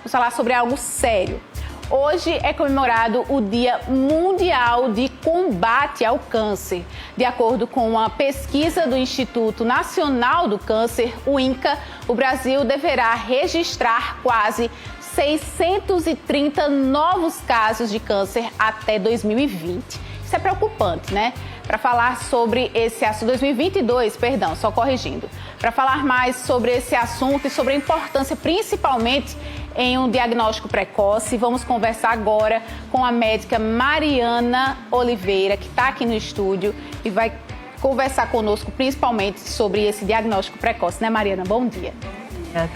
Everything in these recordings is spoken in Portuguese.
Vamos falar sobre algo sério. Hoje é comemorado o Dia Mundial de Combate ao Câncer. De acordo com uma pesquisa do Instituto Nacional do Câncer, o INCA, o Brasil deverá registrar quase 630 novos casos de câncer até 2020. Isso é preocupante, né? Para falar sobre esse assunto, 2022, perdão, só corrigindo. Para falar mais sobre esse assunto e sobre a importância, principalmente em um diagnóstico precoce, vamos conversar agora com a médica Mariana Oliveira, que está aqui no estúdio e vai conversar conosco principalmente sobre esse diagnóstico precoce, né, Mariana? Bom dia.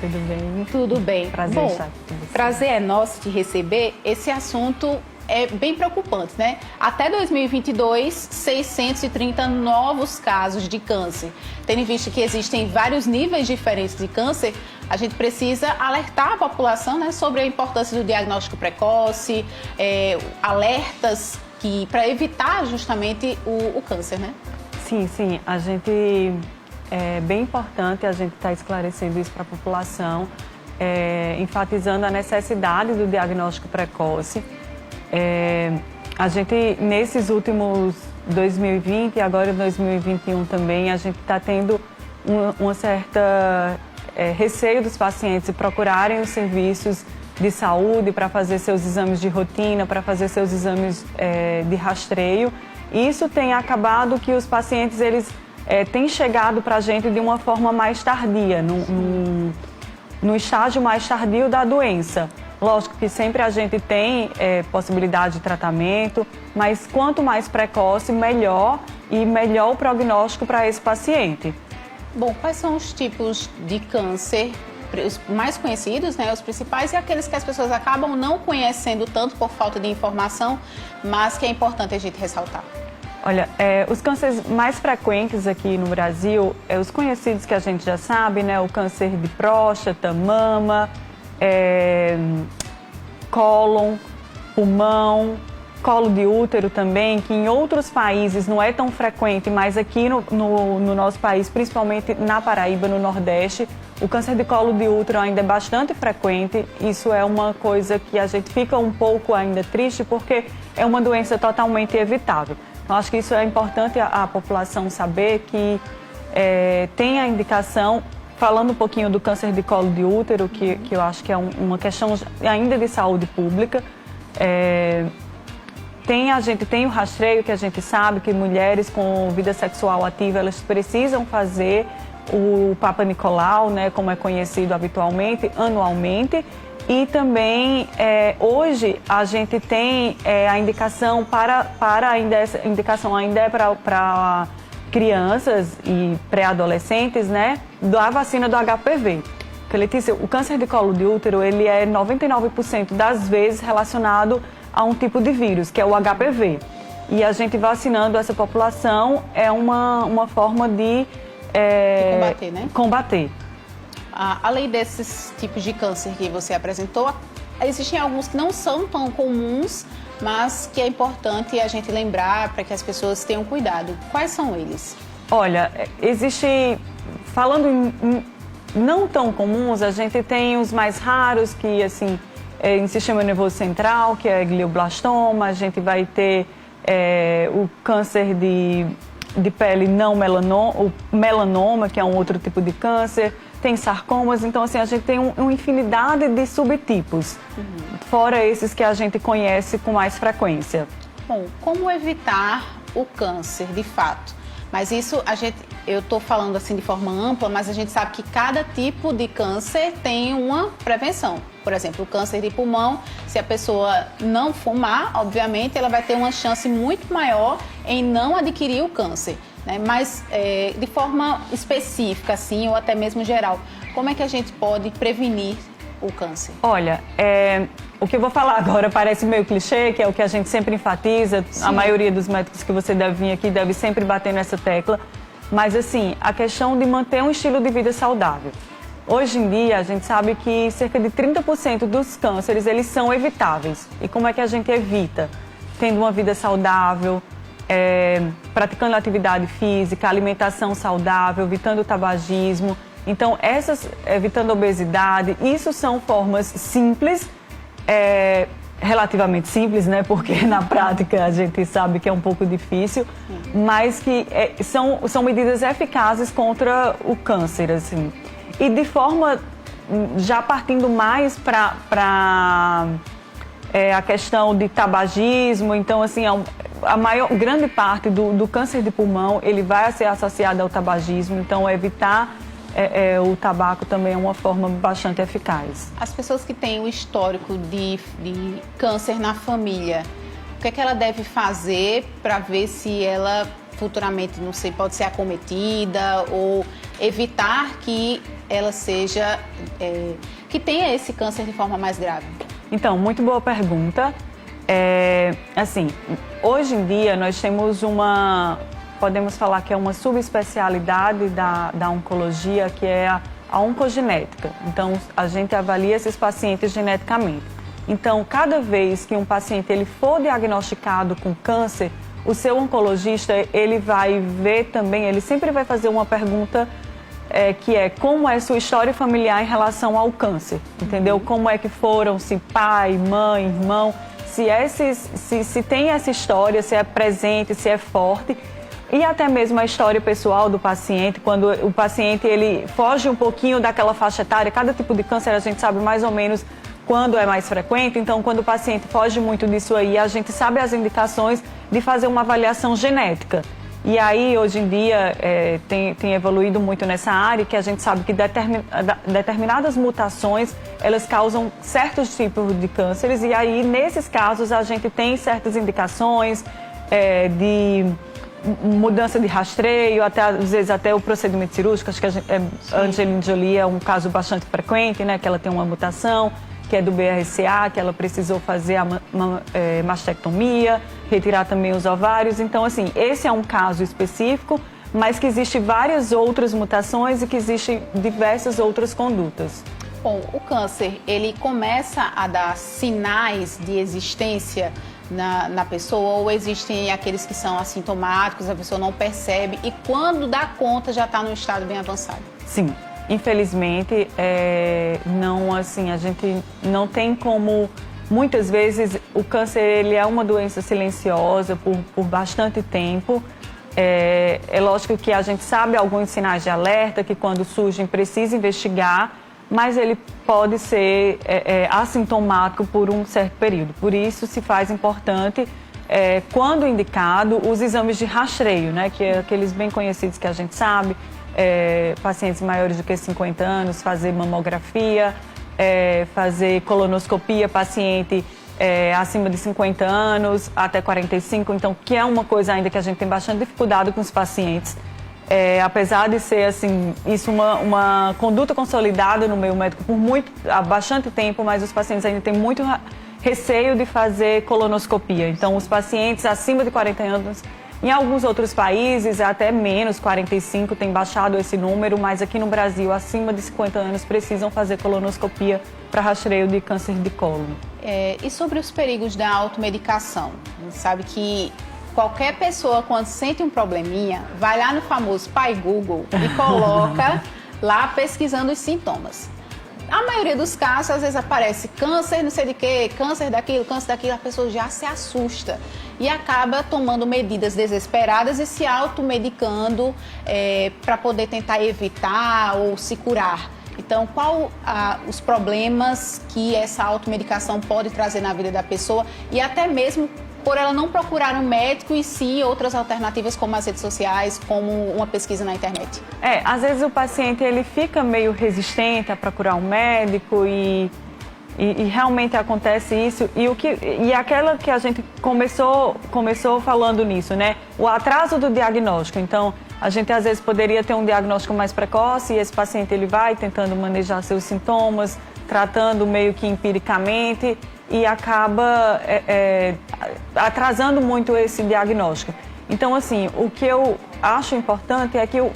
Tudo bem? Tudo bem. Prazer estar aqui com você. Prazer é nosso de receber. Esse assunto é bem preocupante, né? Até 2022, 630 novos casos de câncer. Tendo em vista que existem vários níveis diferentes de câncer, a gente precisa alertar a população, né, sobre a importância do diagnóstico precoce, alertas para evitar justamente o câncer, né? Sim. É bem importante a gente estar esclarecendo isso para a população, enfatizando a necessidade do diagnóstico precoce. A gente, nesses últimos 2020 e agora em 2021 também, a gente está tendo uma certa receio dos pacientes de procurarem os serviços de saúde para fazer seus exames de rotina, para fazer seus exames de rastreio. E isso tem acabado que os pacientes, eles têm chegado para a gente de uma forma mais tardia, no estágio mais tardio da doença. Lógico que sempre a gente tem possibilidade de tratamento, mas quanto mais precoce, melhor, e melhor o prognóstico para esse paciente. Bom, quais são os tipos de câncer, os mais conhecidos, né, os principais, e aqueles que as pessoas acabam não conhecendo tanto por falta de informação, mas que é importante a gente ressaltar? Olha, os cânceres mais frequentes aqui no Brasil, os conhecidos que a gente já sabe, né, o câncer de próstata, mama, cólon, pulmão, colo de útero também, que em outros países não é tão frequente, mas aqui no nosso país, principalmente na Paraíba, no Nordeste, o câncer de colo de útero ainda é bastante frequente. Isso é uma coisa que a gente fica um pouco ainda triste, porque é uma doença totalmente evitável. Então, acho que isso é importante a população saber, que tem a indicação. Falando um pouquinho do câncer de colo de útero, que eu acho que é uma questão ainda de saúde pública, a gente tem o rastreio, que a gente sabe que mulheres com vida sexual ativa, elas precisam fazer o Papa Nicolau, né, como é conhecido habitualmente, anualmente. E também, hoje, a gente tem a indicação essa indicação ainda é para crianças e pré-adolescentes, né, da vacina do HPV. Porque, Letícia, o câncer de colo de útero, ele é 99% das vezes relacionado a um tipo de vírus, que é o HPV. E a gente vacinando essa população é uma forma de combater, né? Combater. Além desses tipos de câncer que você apresentou, existem alguns que não são tão comuns, mas que é importante a gente lembrar para que as pessoas tenham cuidado. Quais são eles? Olha, falando em não tão comuns, a gente tem os mais raros, que assim, em sistema nervoso central, que é glioblastoma, a gente vai ter o câncer de pele não melanoma, o melanoma, que é um outro tipo de câncer, tem sarcomas, então assim, a gente tem uma infinidade de subtipos, fora esses que a gente conhece com mais frequência. Bom, como evitar o câncer, de fato? Mas isso eu estou falando assim de forma ampla, mas a gente sabe que cada tipo de câncer tem uma prevenção. Por exemplo, o câncer de pulmão, se a pessoa não fumar, obviamente, ela vai ter uma chance muito maior em não adquirir o câncer, né? Mas de forma específica, assim, ou até mesmo geral, como é que a gente pode prevenir o câncer? Olha, o que eu vou falar agora parece meio clichê, que é o que a gente sempre enfatiza. Sim. A maioria dos médicos que você deve vir aqui deve sempre bater nessa tecla. Mas, assim, a questão de manter um estilo de vida saudável. Hoje em dia, a gente sabe que cerca de 30% dos cânceres, eles são evitáveis. E como é que a gente evita? Tendo uma vida saudável, praticando atividade física, alimentação saudável, evitando o tabagismo. Então, evitando a obesidade, isso são formas simples, relativamente simples, né? Porque na prática a gente sabe que é um pouco difícil, mas que são medidas eficazes contra o câncer, assim. E de forma, já partindo mais para a questão de tabagismo, então, assim, grande parte do câncer de pulmão, ele vai ser associado ao tabagismo, então evitar o tabaco também é uma forma bastante eficaz. As pessoas que têm o histórico de câncer na família, o que é que ela deve fazer para ver se ela futuramente, não sei, pode ser acometida ou evitar que ela seja, que tenha esse câncer de forma mais grave? Então, muito boa pergunta. Assim, hoje em dia nós temos podemos falar que é uma subespecialidade da oncologia, que é a oncogenética. Então, a gente avalia esses pacientes geneticamente. Então, cada vez que um paciente ele for diagnosticado com câncer, o seu oncologista, ele vai ver também, ele sempre vai fazer uma pergunta que é como é sua história familiar em relação ao câncer, entendeu? Como é que foram, se pai, mãe, irmão, se tem essa história, se é presente, se é forte. E até mesmo a história pessoal do paciente, quando o paciente ele foge um pouquinho daquela faixa etária, cada tipo de câncer a gente sabe mais ou menos quando é mais frequente, então quando o paciente foge muito disso aí, a gente sabe as indicações de fazer uma avaliação genética. E aí, hoje em dia, tem evoluído muito nessa área, que a gente sabe que determinadas mutações, elas causam certos tipos de cânceres, e aí, nesses casos, a gente tem certas indicações de mudança de rastreio, às vezes até o procedimento cirúrgico. Acho que a Angelina Jolie é um caso bastante frequente, né, que ela tem uma mutação, que é do BRCA, que ela precisou fazer a mastectomia, retirar também os ovários. Então, assim, esse é um caso específico, mas que existem várias outras mutações e que existem diversas outras condutas. Bom, o câncer, ele começa a dar sinais de existência na pessoa, ou existem aqueles que são assintomáticos, a pessoa não percebe e quando dá conta já está num estado bem avançado? Sim, infelizmente, não, assim, a gente não tem como. Muitas vezes o câncer ele é uma doença silenciosa por bastante tempo. É lógico que a gente sabe alguns sinais de alerta que quando surgem precisa investigar, mas ele pode ser assintomático por um certo período. Por isso se faz importante, quando indicado, os exames de rastreio, né, que é aqueles bem conhecidos que a gente sabe, pacientes maiores do que 50 anos, fazer mamografia, fazer colonoscopia, paciente acima de 50 anos, até 45, então, que é uma coisa ainda que a gente tem bastante dificuldade com os pacientes. Apesar de ser, assim, isso uma conduta consolidada no meio médico há bastante tempo, mas os pacientes ainda têm muito receio de fazer colonoscopia. Então, os pacientes acima de 40 anos, em alguns outros países, até menos, 45, tem baixado esse número, mas aqui no Brasil, acima de 50 anos, precisam fazer colonoscopia para rastreio de câncer de cólon. E sobre os perigos da automedicação? A gente sabe que qualquer pessoa, quando sente um probleminha, vai lá no famoso Pai Google e coloca lá pesquisando os sintomas. A maioria dos casos, às vezes aparece câncer, não sei de quê, câncer daquilo, a pessoa já se assusta e acaba tomando medidas desesperadas e se automedicando para poder tentar evitar ou se curar. Então, qual os problemas que essa automedicação pode trazer na vida da pessoa e até mesmo por ela não procurar um médico e sim outras alternativas como as redes sociais, como uma pesquisa na internet? Às vezes o paciente ele fica meio resistente a procurar um médico e realmente acontece isso. E aquela que a gente começou falando nisso, né? O atraso do diagnóstico. Então, a gente às vezes poderia ter um diagnóstico mais precoce e esse paciente ele vai tentando manejar seus sintomas, tratando meio que empiricamente e acaba atrasando muito esse diagnóstico. Então, assim, o que eu acho importante é que o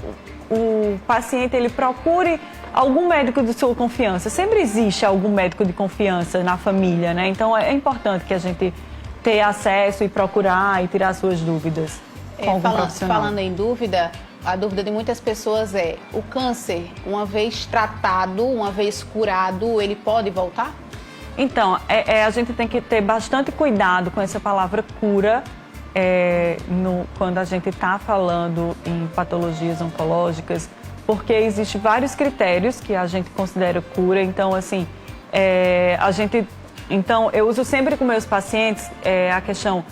paciente ele procure algum médico de sua confiança. Sempre existe algum médico de confiança na família, né? Então, é importante que a gente tenha acesso e procurar e tirar suas dúvidas com algum profissional. Falando em dúvida, a dúvida de muitas pessoas é: o câncer, uma vez tratado, uma vez curado, ele pode voltar? Então, a gente tem que ter bastante cuidado com essa palavra cura quando a gente está falando em patologias oncológicas, porque existem vários critérios que a gente considera cura. Então, assim, então eu uso sempre com meus pacientes a questão,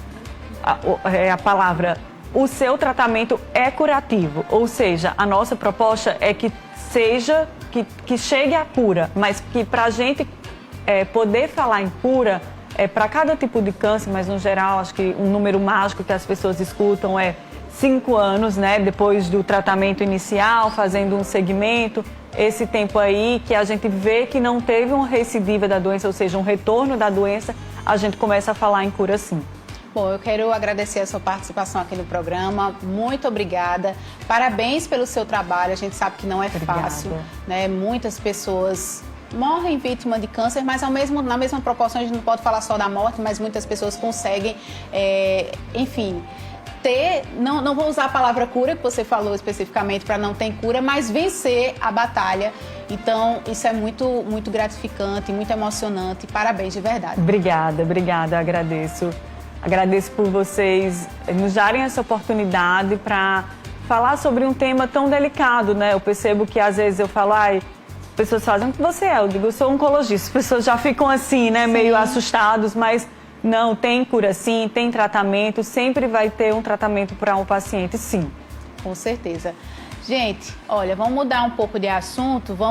a palavra, o seu tratamento é curativo, ou seja, a nossa proposta é que chegue à cura, mas que para a gente poder falar em cura, para cada tipo de câncer, mas no geral acho que um número mágico que as pessoas escutam é 5 anos, né, depois do tratamento inicial, fazendo um segmento, esse tempo aí que a gente vê que não teve uma recidiva da doença, ou seja, um retorno da doença, a gente começa a falar em cura sim. Bom, eu quero agradecer a sua participação aqui no programa, muito obrigada, parabéns pelo seu trabalho, a gente sabe que não é fácil, né? Muitas pessoas morrem vítima de câncer, mas na mesma proporção a gente não pode falar só da morte, mas muitas pessoas conseguem, enfim, não vou usar a palavra cura, que você falou especificamente para não ter cura, mas vencer a batalha. Então, isso é muito, muito gratificante, muito emocionante. Parabéns, de verdade. Obrigada, agradeço. Agradeço por vocês nos darem essa oportunidade para falar sobre um tema tão delicado, né? Eu percebo que às vezes eu falo, as pessoas fazem o que você é, eu digo, eu sou oncologista, as pessoas já ficam assim, né? Sim. Meio assustados, mas não, tem cura sim, tem tratamento, sempre vai ter um tratamento para um paciente, sim. Com certeza. Gente, olha, vamos mudar um pouco de assunto, vamos